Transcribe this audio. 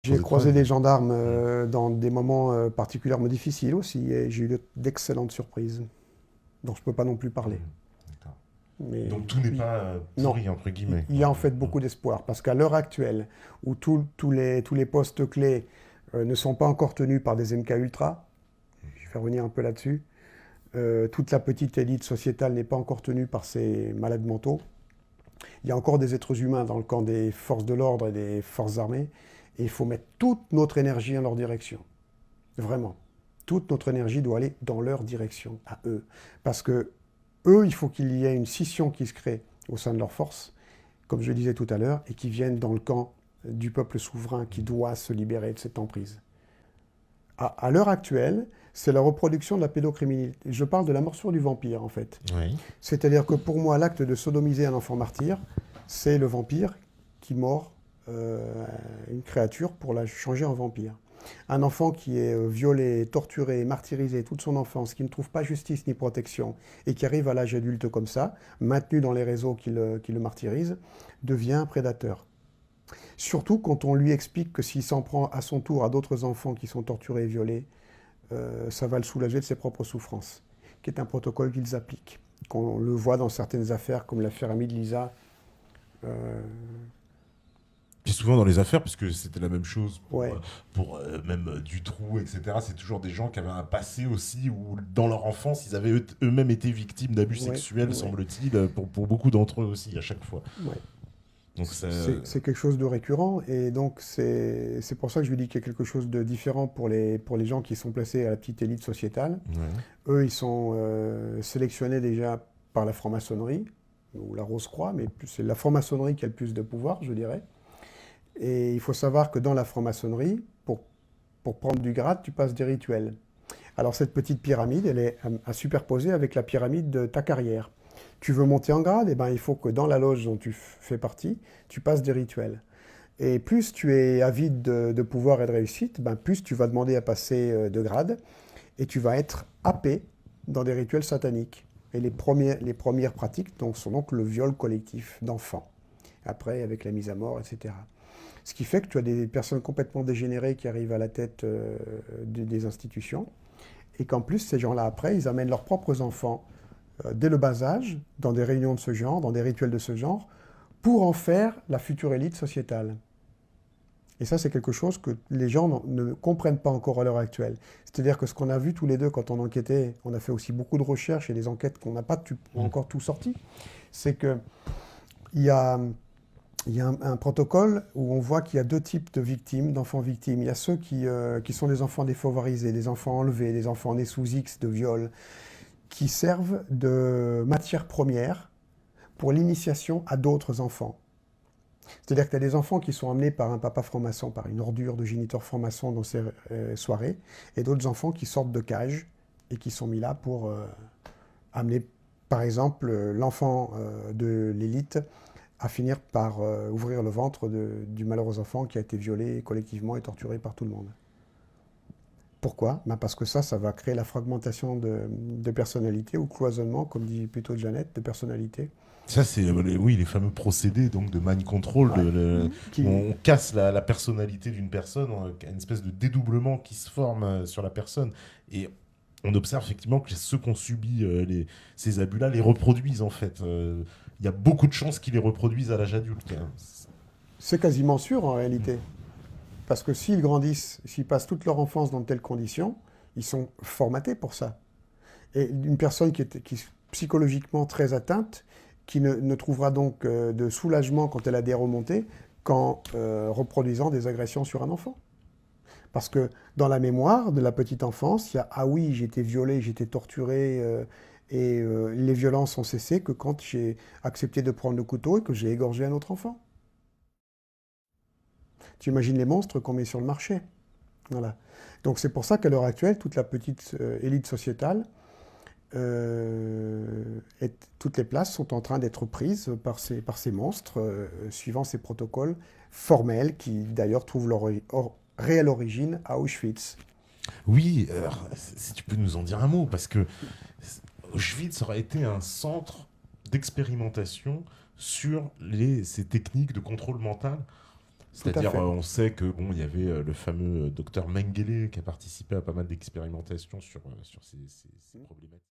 J'ai croisé des gendarmes dans des moments particulièrement difficiles aussi, et j'ai eu d'excellentes surprises, dont je ne peux pas non plus parler. D'accord. Mais Donc tout n'est oui, pas non, pourri, entre il guillemets. il y a en fait beaucoup d'espoir, parce qu'à l'heure actuelle, où tous les postes clés ne sont pas encore tenus par des MK Ultra, je vais revenir un peu là-dessus, toute la petite élite sociétale n'est pas encore tenue par ces malades mentaux. Il y a encore des êtres humains dans le camp des forces de l'ordre et des forces armées, et il faut mettre toute notre énergie en leur direction. Vraiment. Toute notre énergie doit aller dans leur direction, à eux. Parce que eux, il faut qu'il y ait une scission qui se crée au sein de leur force, comme je le disais tout à l'heure, et qui viennent dans le camp du peuple souverain qui doit se libérer de cette emprise. À l'heure actuelle, c'est la reproduction de la pédocriminalité. Je parle de la morsure du vampire, en fait. Oui. C'est-à-dire que pour moi, l'acte de sodomiser un enfant martyr, c'est le vampire qui mord une créature pour la changer en vampire. Un enfant qui est violé, torturé, martyrisé toute son enfance, qui ne trouve pas justice ni protection, et qui arrive à l'âge adulte comme ça, maintenu dans les réseaux qui le martyrisent, devient un prédateur. Surtout quand on lui explique que s'il s'en prend à son tour à d'autres enfants qui sont torturés et violés, ça va le soulager de ses propres souffrances, qui est un protocole qu'ils appliquent. Qu'on le voit dans certaines affaires, comme l'affaire Ami de Lisa. Euh, Puis souvent dans les affaires, parce que c'était la même chose ouais, même Dutroux, etc. C'est toujours des gens qui avaient un passé aussi où dans leur enfance, ils avaient eux-mêmes été victimes d'abus ouais, sexuels, ouais, semble-t-il, pour beaucoup d'entre eux aussi, à chaque fois. ouais. Donc ça... C'est quelque chose de récurrent, et donc c'est pour ça que je lui dis qu'il y a quelque chose de différent pour les gens qui sont placés à la petite élite sociétale. Ouais. Eux, ils sont sélectionnés déjà par la franc-maçonnerie, ou la Rose-Croix, mais c'est la franc-maçonnerie qui a le plus de pouvoir, je dirais. Et il faut savoir que dans la franc-maçonnerie, pour prendre du grade, tu passes des rituels. Alors cette petite pyramide, elle est à superposer avec la pyramide de ta carrière. Tu veux monter en grade, eh ben, il faut que dans la loge dont tu fais partie, tu passes des rituels. Et plus tu es avide de pouvoir et de réussite, ben, plus tu vas demander à passer de grade, et tu vas être happé dans des rituels sataniques. Et les premières pratiques sont donc le viol collectif d'enfants. Après, avec la mise à mort, etc. Ce qui fait que tu as des personnes complètement dégénérées qui arrivent à la tête des institutions, et qu'en plus, ces gens-là, après, ils amènent leurs propres enfants dès le bas âge, dans des réunions de ce genre, dans des rituels de ce genre, pour en faire la future élite sociétale. Et ça, c'est quelque chose que les gens ne comprennent pas encore à l'heure actuelle. C'est-à-dire que ce qu'on a vu tous les deux quand on enquêtait, on a fait aussi beaucoup de recherches et des enquêtes qu'on n'a pas encore tout sorti, c'est qu'il y a, il y a un protocole où on voit qu'il y a deux types de victimes, d'enfants victimes. Il y a ceux qui sont des enfants défavorisés, des enfants enlevés, des enfants nés sous X de viol, qui servent de matière première pour l'initiation à d'autres enfants. C'est-à-dire que tu as des enfants qui sont amenés par un papa franc-maçon, par une ordure de géniteur franc-maçon dans ces soirées, et d'autres enfants qui sortent de cage et qui sont mis là pour amener, par exemple, l'enfant de l'élite à finir par ouvrir le ventre du malheureux enfant qui a été violé collectivement et torturé par tout le monde. Pourquoi? Ben parce que ça va créer la fragmentation de personnalité, ou cloisonnement, comme dit plutôt Jeannette, de personnalité. Ça, c'est oui, les fameux procédés donc, de mind control, Ouais. où Qui, on casse la personnalité d'une personne, une espèce de dédoublement qui se forme sur la personne. Et on observe effectivement que ceux qui ont subi ces abus-là les reproduisent en fait. Il y a beaucoup de chances qu'ils les reproduisent à l'âge adulte, hein. c'est quasiment sûr en réalité. Parce que s'ils grandissent, s'ils passent toute leur enfance dans de telles conditions, ils sont formatés pour ça. Et une personne qui est psychologiquement très atteinte, qui ne trouvera donc de soulagement quand elle a des remontées, qu'en reproduisant des agressions sur un enfant. Parce que dans la mémoire de la petite enfance, il y a ah oui, j'ai été violé, j'ai été torturé, et les violences ont cessé que quand j'ai accepté de prendre le couteau et que j'ai égorgé un autre enfant. Tu imagines les monstres qu'on met sur le marché. Voilà. Donc c'est pour ça qu'à l'heure actuelle, toute la petite élite sociétale, toutes les places sont en train d'être prises par ces monstres, suivant ces protocoles formels qui d'ailleurs trouvent leur réelle origine à Auschwitz. Oui, alors, si tu peux nous en dire un mot, parce que Auschwitz aurait été un centre d'expérimentation sur ces techniques de contrôle mental. C'est-à-dire, fait. on sait que bon, il y avait le fameux docteur Mengele qui a participé à pas mal d'expérimentations sur ces problématiques.